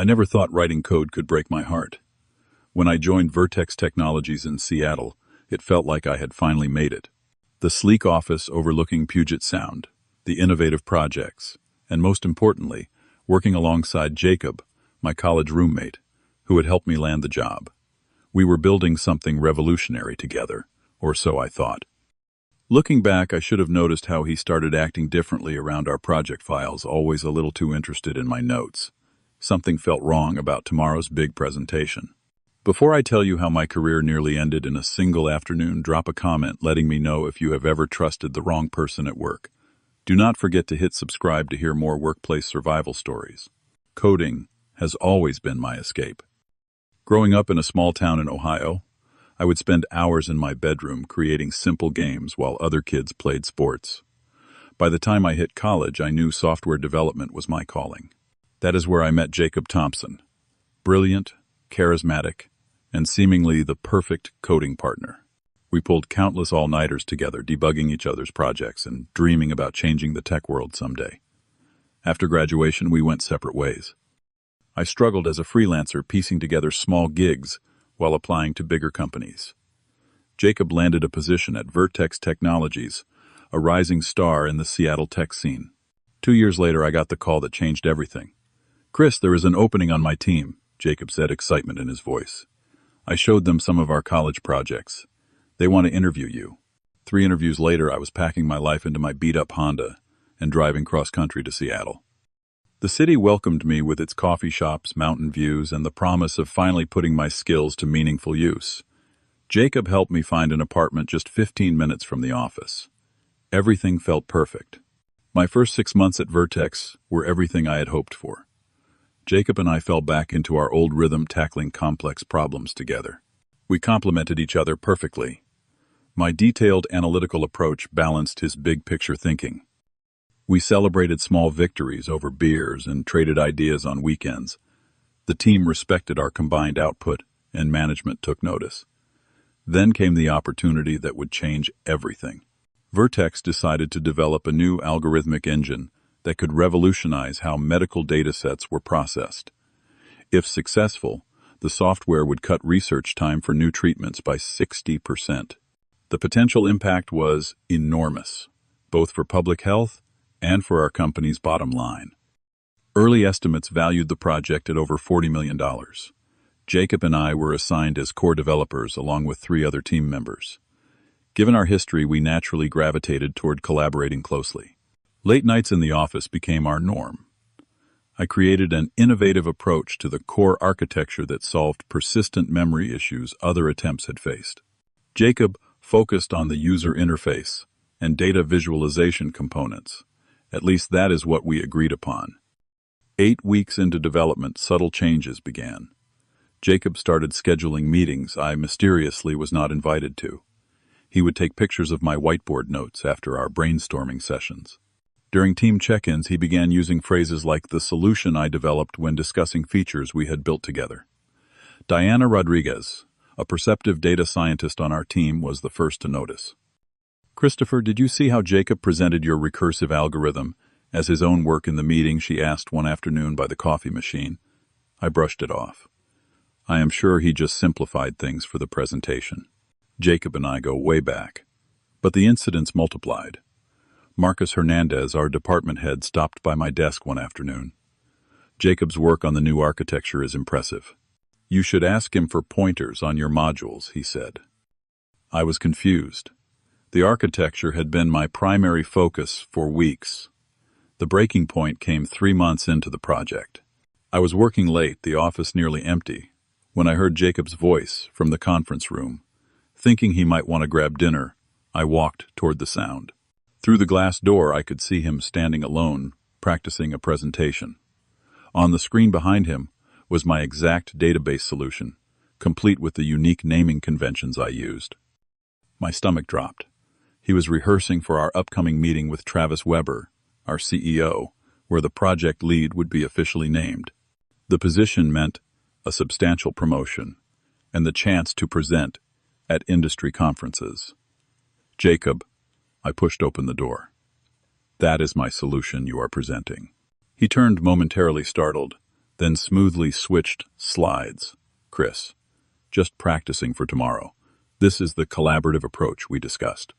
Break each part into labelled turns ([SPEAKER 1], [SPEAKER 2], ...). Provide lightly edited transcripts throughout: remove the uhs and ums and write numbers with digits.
[SPEAKER 1] I never thought writing code could break my heart. When I joined Vertex Technologies in Seattle, it felt like I had finally made it. The sleek office overlooking Puget Sound, the innovative projects, and most importantly, working alongside Jacob, my college roommate, who had helped me land the job. We were building something revolutionary together, or so I thought. Looking back, I should have noticed how he started acting differently around our project files, always a little too interested in my notes. Something felt wrong about tomorrow's big presentation. Before I tell you how my career nearly ended in a single afternoon, drop a comment letting me know if you have ever trusted the wrong person at work. Do not forget to hit subscribe to hear more workplace survival stories. Coding has always been my escape. Growing up in a small town in Ohio, I would spend hours in my bedroom creating simple games while other kids played sports. By the time I hit college, I knew software development was my calling. That is where I met Jacob Thompson. Brilliant, charismatic, and seemingly the perfect coding partner. We pulled countless all-nighters together, debugging each other's projects and dreaming about changing the tech world someday. After graduation, we went separate ways. I struggled as a freelancer, piecing together small gigs while applying to bigger companies. Jacob landed a position at Vertex Technologies, a rising star in the Seattle tech scene. 2 years later, I got the call that changed everything. "Chris, there is an opening on my team," Jacob said, excitement in his voice. I showed them some of our college projects. "They want to interview you." 3 interviews later, I was packing my life into my beat-up Honda and driving cross-country to Seattle. The city welcomed me with its coffee shops, mountain views, and the promise of finally putting my skills to meaningful use. Jacob helped me find an apartment just 15 minutes from the office. Everything felt perfect. My first 6 months at Vertex were everything I had hoped for. Jacob and I fell back into our old rhythm, tackling complex problems together. We complemented each other perfectly. My detailed analytical approach balanced his big-picture thinking. We celebrated small victories over beers and traded ideas on weekends. The team respected our combined output, and management took notice. Then came the opportunity that would change everything. Vertex decided to develop a new algorithmic engine that could revolutionize how medical datasets were processed. If successful, the software would cut research time for new treatments by 60%. The potential impact was enormous, both for public health and for our company's bottom line. Early estimates valued the project at over $40 million. Jacob and I were assigned as core developers along with 3 other team members. Given our history, we naturally gravitated toward collaborating closely. Late nights in the office became our norm. I created an innovative approach to the core architecture that solved persistent memory issues other attempts had faced. Jacob focused on the user interface and data visualization components. At least that is what we agreed upon. 8 weeks into development, subtle changes began. Jacob started scheduling meetings I mysteriously was not invited to. He would take pictures of my whiteboard notes after our brainstorming sessions. During team check-ins, he began using phrases like the solution I developed when discussing features we had built together. Diana Rodriguez, a perceptive data scientist on our team, was the first to notice. "Christopher, did you see how Jacob presented your recursive algorithm as his own work in the meeting?" she asked one afternoon by the coffee machine. I brushed it off. I am sure he just simplified things for the presentation. Jacob and I go way back. But the incidents multiplied. Marcus Hernandez, our department head, stopped by my desk one afternoon. "Jacob's work on the new architecture is impressive. You should ask him for pointers on your modules," he said. I was confused. The architecture had been my primary focus for weeks. The breaking point came 3 months into the project. I was working late, the office nearly empty, when I heard Jacob's voice from the conference room. Thinking he might want to grab dinner, I walked toward the sound. Through the glass door, I could see him standing alone, practicing a presentation. On the screen behind him was my exact database solution, complete with the unique naming conventions I used. My stomach dropped. He was rehearsing for our upcoming meeting with Travis Weber, our CEO, where the project lead would be officially named. The position meant a substantial promotion and the chance to present at industry conferences. "Jacob," I pushed open the door. "That is my solution you are presenting." He turned momentarily startled, then smoothly switched slides. Chris, just practicing for tomorrow. This is the collaborative approach we discussed.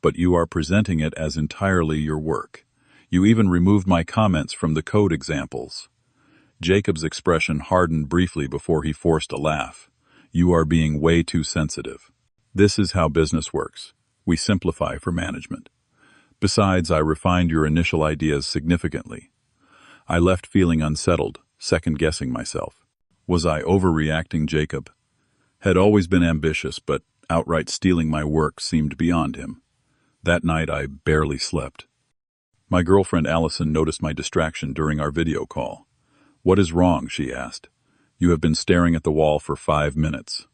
[SPEAKER 1] But you are presenting it as entirely your work. You even removed my comments from the code examples. Jacob's expression hardened briefly before he forced a laugh. You are being way too sensitive. This is how business works. We simplify for management. Besides, I refined your initial ideas significantly. I left feeling unsettled, second-guessing myself. Was I overreacting? Jacob had always been ambitious, but outright stealing my work seemed beyond him. That night, I barely slept. My girlfriend Allison noticed my distraction during our video call. "What is wrong?" she asked. "You have been staring at the wall for 5 minutes."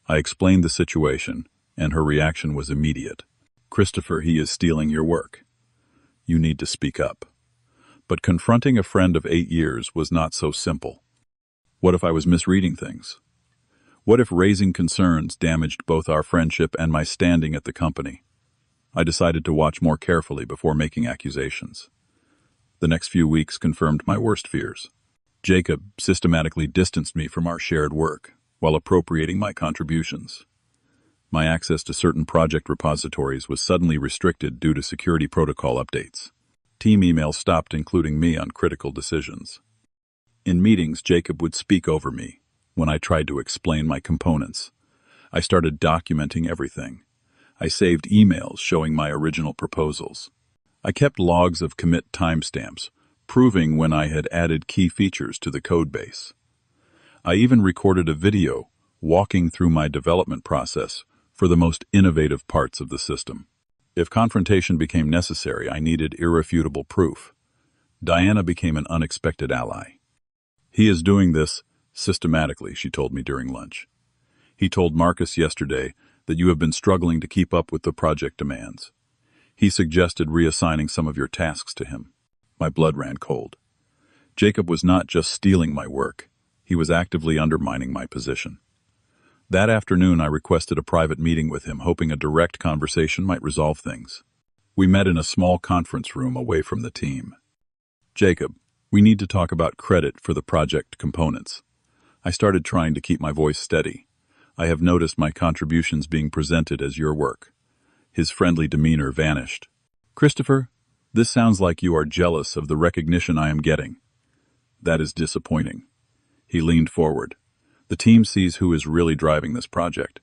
[SPEAKER 1] I explained the situation, and her reaction was immediate. "Christopher, he is stealing your work. You need to speak up." But confronting a friend of 8 years was not so simple. What if I was misreading things? What if raising concerns damaged both our friendship and my standing at the company? I decided to watch more carefully before making accusations. The next few weeks confirmed my worst fears. Jacob systematically distanced me from our shared work, while appropriating my contributions. My access to certain project repositories was suddenly restricted due to security protocol updates. Team emails stopped including me on critical decisions. In meetings, Jacob would speak over me. When I tried to explain my components, I started documenting everything. I saved emails showing my original proposals. I kept logs of commit timestamps, proving when I had added key features to the codebase. I even recorded a video walking through my development process for the most innovative parts of the system. If confrontation became necessary, I needed irrefutable proof. Diana became an unexpected ally. "He is doing this systematically," she told me during lunch. "He told Marcus yesterday that you have been struggling to keep up with the project demands. He suggested reassigning some of your tasks to him." My blood ran cold. Jacob was not just stealing my work, he was actively undermining my position. That afternoon, I requested a private meeting with him, hoping a direct conversation might resolve things. We met in a small conference room away from the team. "Jacob, we need to talk about credit for the project components." I started trying to keep my voice steady. "I have noticed my contributions being presented as your work." His friendly demeanor vanished. "Christopher, this sounds like you are jealous of the recognition I am getting." "That is disappointing." He leaned forward. "The team sees who is really driving this project.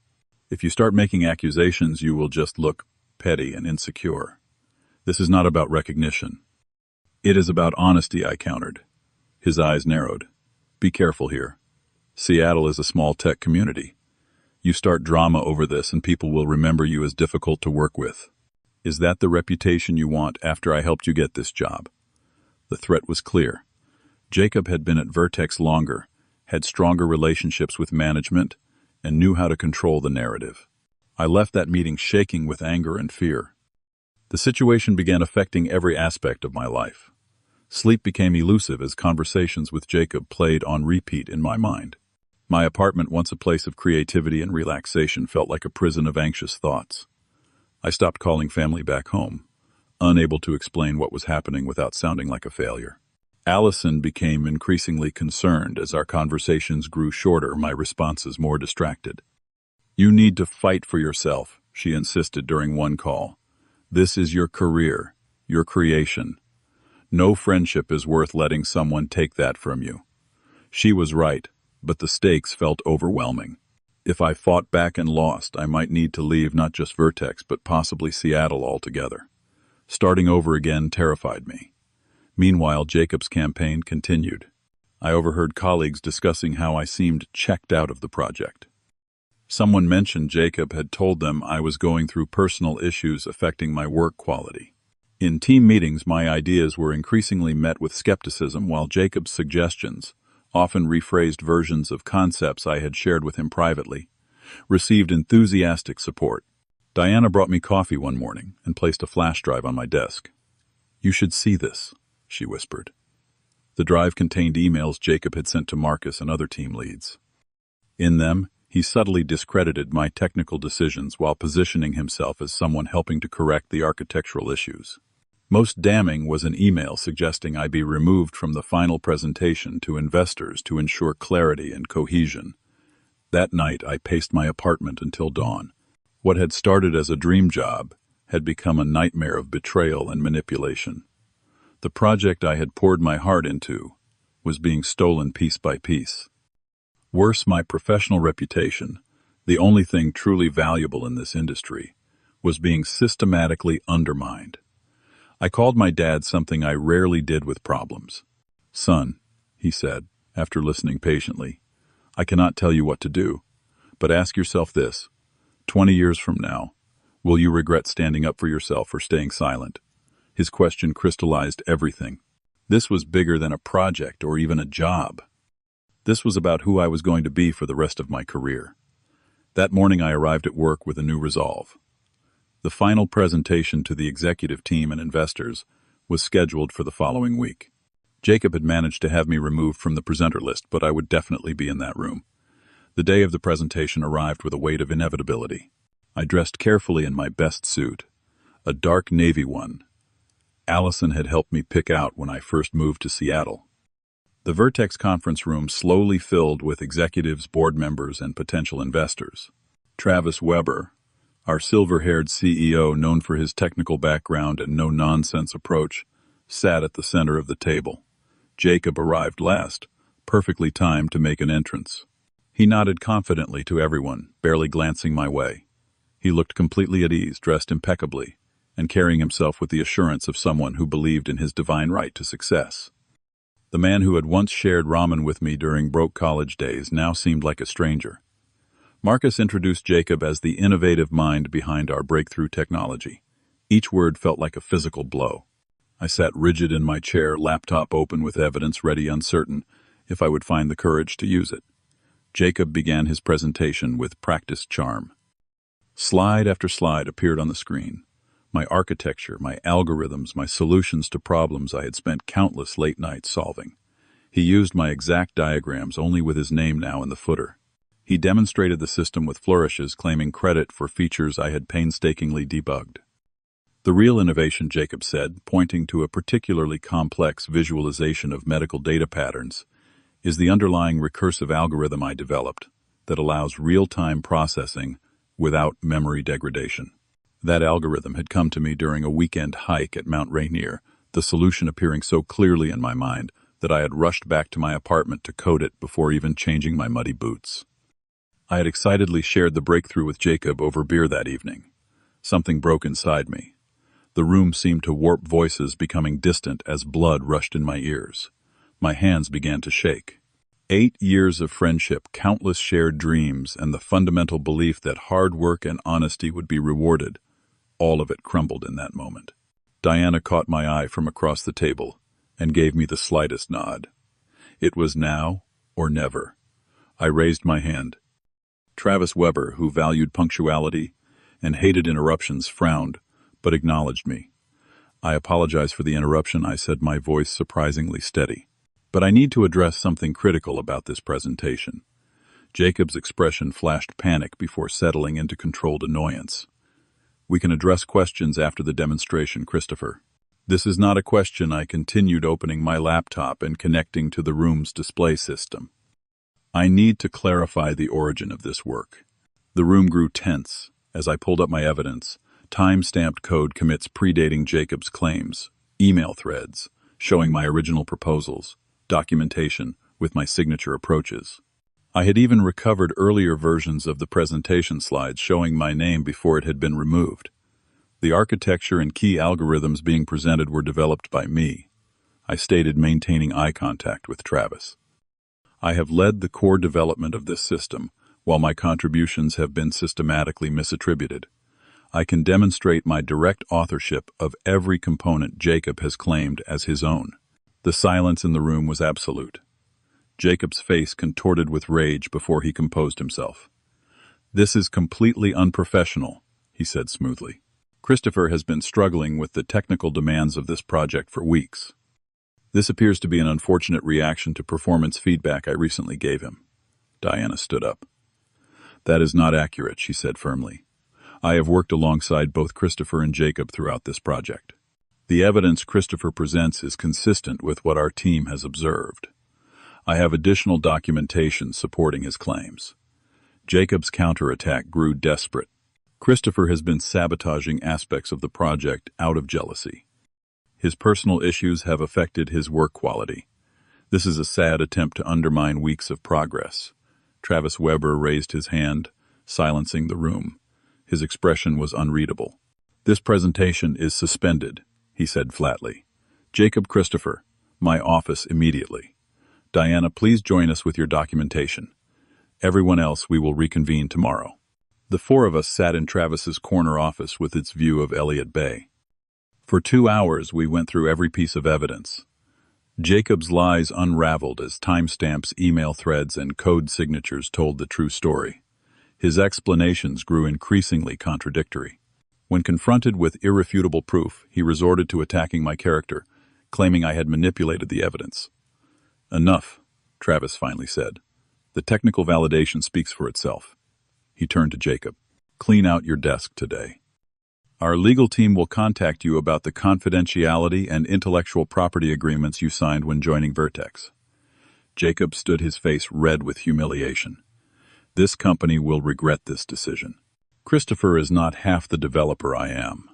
[SPEAKER 1] If you start making accusations, you will just look petty and insecure. This is not about recognition. It is about honesty," I countered. His eyes narrowed. "Be careful here. Seattle is a small tech community. You start drama over this and people will remember you as difficult to work with. Is that the reputation you want after I helped you get this job?" The threat was clear. Jacob had been at Vertex longer, had stronger relationships with management, and knew how to control the narrative. I left that meeting shaking with anger and fear. The situation began affecting every aspect of my life. Sleep became elusive as conversations with Jacob played on repeat in my mind. My apartment, once a place of creativity and relaxation, felt like a prison of anxious thoughts. I stopped calling family back home, unable to explain what was happening without sounding like a failure. Allison became increasingly concerned as our conversations grew shorter, my responses more distracted. "You need to fight for yourself," she insisted during one call. "This is your career, your creation. No friendship is worth letting someone take that from you." She was right, but the stakes felt overwhelming. If I fought back and lost, I might need to leave not just Vertex, but possibly Seattle altogether. Starting over again terrified me. Meanwhile, Jacob's campaign continued. I overheard colleagues discussing how I seemed checked out of the project. Someone mentioned Jacob had told them I was going through personal issues affecting my work quality. In team meetings, my ideas were increasingly met with skepticism, while Jacob's suggestions, often rephrased versions of concepts I had shared with him privately, received enthusiastic support. Diana brought me coffee one morning and placed a flash drive on my desk. "You should see this," she whispered. The drive contained emails Jacob had sent to Marcus and other team leads. In them, he subtly discredited my technical decisions while positioning himself as someone helping to correct the architectural issues. Most damning was an email suggesting I be removed from the final presentation to investors to ensure clarity and cohesion. That night, I paced my apartment until dawn. What had started as a dream job had become a nightmare of betrayal and manipulation. The project I had poured my heart into was being stolen piece by piece. Worse, my professional reputation, the only thing truly valuable in this industry, was being systematically undermined. I called my dad something I rarely did with problems. "Son," he said, after listening patiently, "I cannot tell you what to do, but ask yourself this. 20 years from now, will you regret standing up for yourself or staying silent?" His question crystallized everything. This was bigger than a project or even a job. This was about who I was going to be for the rest of my career. That morning I arrived at work with a new resolve. The final presentation to the executive team and investors was scheduled for the following week. Jacob had managed to have me removed from the presenter list, but I would definitely be in that room. The day of the presentation arrived with a weight of inevitability. I dressed carefully in my best suit, a dark navy one. Allison had helped me pick out when I first moved to Seattle. The Vertex conference room slowly filled with executives, board members, and potential investors. Travis Weber, our silver-haired CEO known for his technical background and no-nonsense approach, sat at the center of the table. Jacob arrived last, perfectly timed to make an entrance. He nodded confidently to everyone, barely glancing my way. He looked completely at ease, dressed impeccably, and carrying himself with the assurance of someone who believed in his divine right to success. The man who had once shared ramen with me during broke college days now seemed like a stranger. Marcus introduced Jacob as the innovative mind behind our breakthrough technology. Each word felt like a physical blow. I sat rigid in my chair, laptop open with evidence ready, uncertain if I would find the courage to use it. Jacob began his presentation with practiced charm. Slide after slide appeared on the screen. My architecture, my algorithms, my solutions to problems I had spent countless late nights solving. He used my exact diagrams, only with his name now in the footer. He demonstrated the system with flourishes, claiming credit for features I had painstakingly debugged. "The real innovation," Jacob said, pointing to a particularly complex visualization of medical data patterns, "is the underlying recursive algorithm I developed that allows real-time processing without memory degradation." That algorithm had come to me during a weekend hike at Mount Rainier, the solution appearing so clearly in my mind that I had rushed back to my apartment to code it before even changing my muddy boots. I had excitedly shared the breakthrough with Jacob over beer that evening. Something broke inside me. The room seemed to warp, voices becoming distant as blood rushed in my ears. My hands began to shake. 8 years of friendship, countless shared dreams, and the fundamental belief that hard work and honesty would be rewarded, all of it crumbled in that moment. Diana caught my eye from across the table and gave me the slightest nod. It was now or never. I raised my hand. Travis Weber, who valued punctuality and hated interruptions, frowned, but acknowledged me. "I apologize for the interruption," I said, my voice surprisingly steady. "But I need to address something critical about this presentation." Jacob's expression flashed panic before settling into controlled annoyance. "We can address questions after the demonstration, Christopher." "This is not a question," I continued, opening my laptop and connecting to the room's display system. "I need to clarify the origin of this work." The room grew tense as I pulled up my evidence. Time-stamped code commits predating Jacob's claims, email threads showing my original proposals, documentation with my signature approaches. I had even recovered earlier versions of the presentation slides showing my name before it had been removed. The architecture and key algorithms being presented were developed by me, I stated, maintaining eye contact with Travis. "I have led the core development of this system, while my contributions have been systematically misattributed. I can demonstrate my direct authorship of every component Jacob has claimed as his own." The silence in the room was absolute. Jacob's face contorted with rage before he composed himself. "This is completely unprofessional," he said smoothly. "Christopher has been struggling with the technical demands of this project for weeks. This appears to be an unfortunate reaction to performance feedback I recently gave him." Diana stood up. "That is not accurate," she said firmly. "I have worked alongside both Christopher and Jacob throughout this project. The evidence Christopher presents is consistent with what our team has observed. I have additional documentation supporting his claims. Jacob's counterattack grew desperate. Christopher has been sabotaging aspects of the project out of jealousy. His personal issues have affected his work quality. This is a sad attempt to undermine weeks of progress. Travis Weber raised his hand, silencing the room. His expression was unreadable. "This presentation is suspended," he said flatly. "Jacob Christopher, my office immediately. Diana, please join us with your documentation. Everyone else, we will reconvene tomorrow." The four of us sat in Travis's corner office with its view of Elliott Bay. For 2 hours, we went through every piece of evidence. Jacob's lies unraveled as timestamps, email threads, and code signatures told the true story. His explanations grew increasingly contradictory. When confronted with irrefutable proof, he resorted to attacking my character, claiming I had manipulated the evidence. "Enough," Travis finally said. "The technical validation speaks for itself." He turned to Jacob. "Clean out your desk today. Our legal team will contact you about the confidentiality and intellectual property agreements you signed when joining Vertex." Jacob stood, his face red with humiliation. "This company will regret this decision. Christopher is not half the developer I am.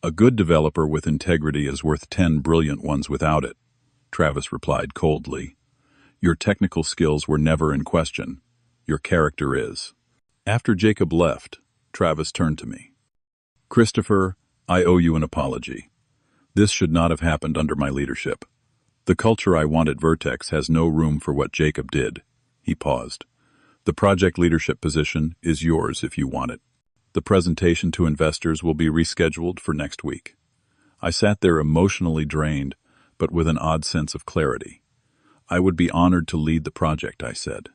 [SPEAKER 1] A good developer with integrity is worth 10 brilliant ones without it," Travis replied coldly. "Your technical skills were never in question. Your character is." After Jacob left, Travis turned to me. "Christopher, I owe you an apology. This should not have happened under my leadership. The culture I want at Vertex has no room for what Jacob did." He paused. "The project leadership position is yours if you want it. The presentation to investors will be rescheduled for next week." I sat there emotionally drained, but with an odd sense of clarity. "I would be honored to lead the project," I said.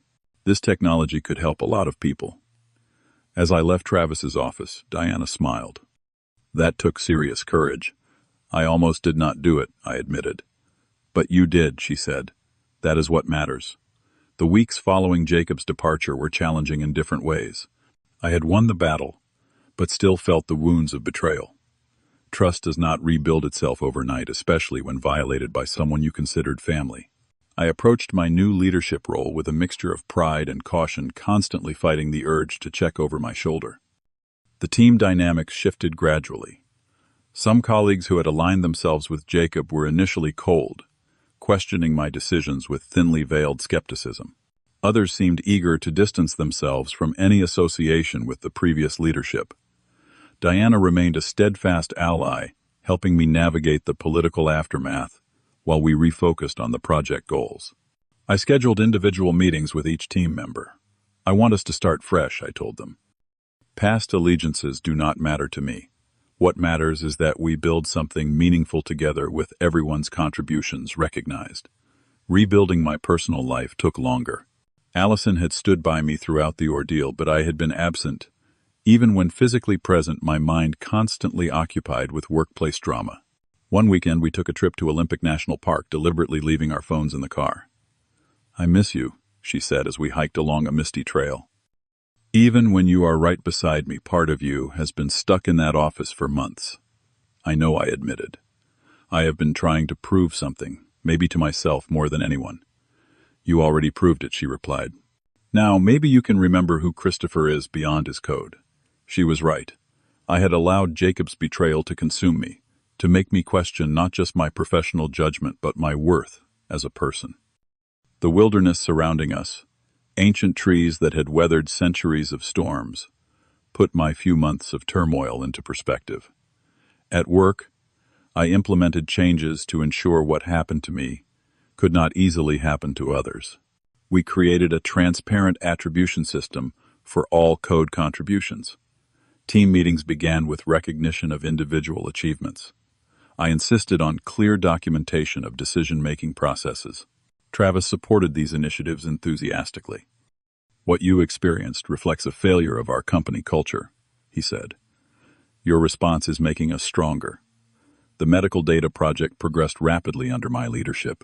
[SPEAKER 1] "This technology could help a lot of people." As I left Travis's office, Diana smiled. "That took serious courage. I almost did not do it," I admitted. "But you did," she said. "That is what matters." The weeks following Jacob's departure were challenging in different ways. I had won the battle, but still felt the wounds of betrayal. Trust does not rebuild itself overnight, especially when violated by someone you considered family. I approached my new leadership role with a mixture of pride and caution, constantly fighting the urge to check over my shoulder. The team dynamics shifted gradually. Some colleagues who had aligned themselves with Jacob were initially cold, questioning my decisions with thinly veiled skepticism. Others seemed eager to distance themselves from any association with the previous leadership. Diana remained a steadfast ally, helping me navigate the political aftermath while we refocused on the project goals. I scheduled individual meetings with each team member. "I want us to start fresh," I told them. "Past allegiances do not matter to me. What matters is that we build something meaningful together with everyone's contributions recognized." Rebuilding my personal life took longer. Allison had stood by me throughout the ordeal, but I had been absent. Even when physically present, my mind constantly occupied with workplace drama. One weekend, we took a trip to Olympic National Park, deliberately leaving our phones in the car. "I miss you," she said as we hiked along a misty trail. "Even when you are right beside me, part of you has been stuck in that office for months." "I know," I admitted. "I have been trying to prove something, maybe to myself more than anyone." "You already proved it," she replied. "Now, maybe you can remember who Christopher is beyond his code." She was right. I had allowed Jacob's betrayal to consume me, to make me question not just my professional judgment but my worth as a person. The wilderness surrounding us, ancient trees that had weathered centuries of storms, put my few months of turmoil into perspective. At work, I implemented changes to ensure what happened to me could not easily happen to others. We created a transparent attribution system for all code contributions. Team meetings began with recognition of individual achievements. I insisted on clear documentation of decision-making processes. Travis supported these initiatives enthusiastically. "What you experienced reflects a failure of our company culture," he said. "Your response is making us stronger." The medical data project progressed rapidly under my leadership.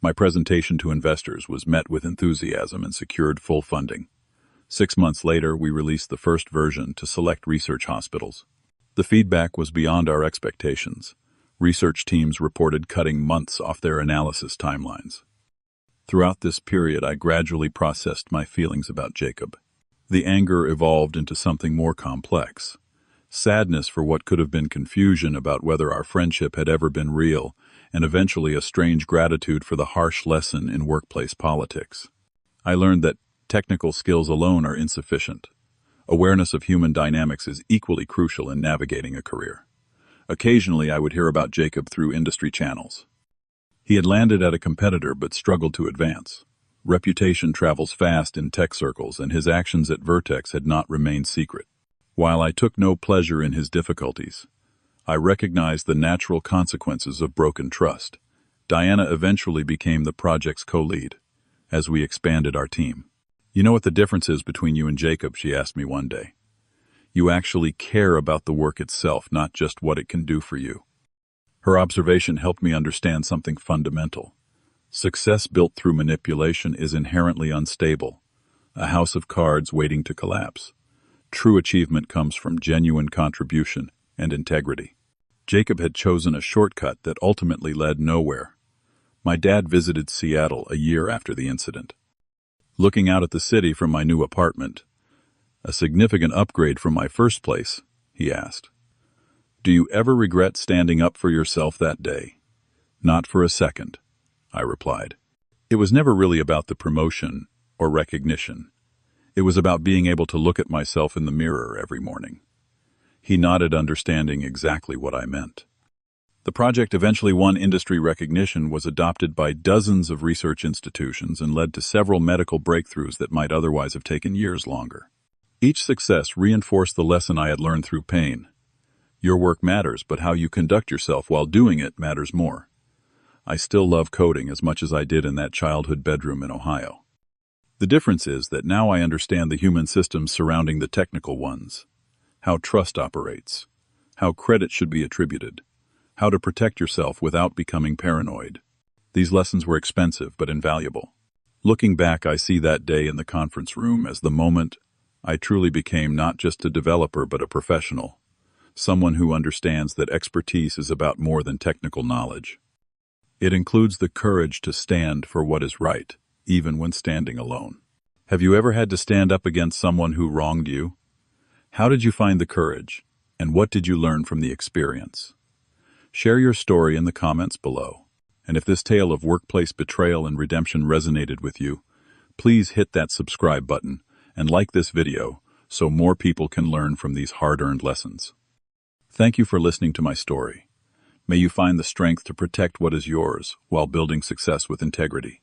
[SPEAKER 1] My presentation to investors was met with enthusiasm and secured full funding. 6 months later, we released the first version to select research hospitals. The feedback was beyond our expectations. Research teams reported cutting months off their analysis timelines. Throughout this period, I gradually processed my feelings about Jacob. The anger evolved into something more complex. Sadness for what could have been confusion about whether our friendship had ever been real, and eventually a strange gratitude for the harsh lesson in workplace politics. I learned that technical skills alone are insufficient. Awareness of human dynamics is equally crucial in navigating a career. Occasionally, I would hear about Jacob through industry channels. He had landed at a competitor but struggled to advance. Reputation travels fast in tech circles, and his actions at Vertex had not remained secret. While I took no pleasure in his difficulties, I recognized the natural consequences of broken trust. Diana eventually became the project's co-lead, as we expanded our team. "You know what the difference is between you and Jacob?" she asked me one day. "You actually care about the work itself, not just what it can do for you." Her observation helped me understand something fundamental. Success built through manipulation is inherently unstable, a house of cards waiting to collapse. True achievement comes from genuine contribution and integrity. Jacob had chosen a shortcut that ultimately led nowhere. My dad visited Seattle a year after the incident. Looking out at the city from my new apartment, "A significant upgrade from my first place," he asked. "Do you ever regret standing up for yourself that day?" "Not for a second," I replied. It was never really about the promotion or recognition. It was about being able to look at myself in the mirror every morning. He nodded, understanding exactly what I meant. The project eventually won industry recognition, was adopted by dozens of research institutions, and led to several medical breakthroughs that might otherwise have taken years longer. Each success reinforced the lesson I had learned through pain. Your work matters, but how you conduct yourself while doing it matters more. I still love coding as much as I did in that childhood bedroom in Ohio. The difference is that now I understand the human systems surrounding the technical ones. How trust operates, how credit should be attributed, how to protect yourself without becoming paranoid. These lessons were expensive but invaluable. Looking back, I see that day in the conference room as the moment I truly became not just a developer but a professional, someone who understands that expertise is about more than technical knowledge. It includes the courage to stand for what is right, even when standing alone. Have you ever had to stand up against someone who wronged you? How did you find the courage, and what did you learn from the experience? Share your story in the comments below. And if this tale of workplace betrayal and redemption resonated with you, please hit that subscribe button and like this video so more people can learn from these hard-earned lessons. Thank you for listening to my story. May you find the strength to protect what is yours while building success with integrity.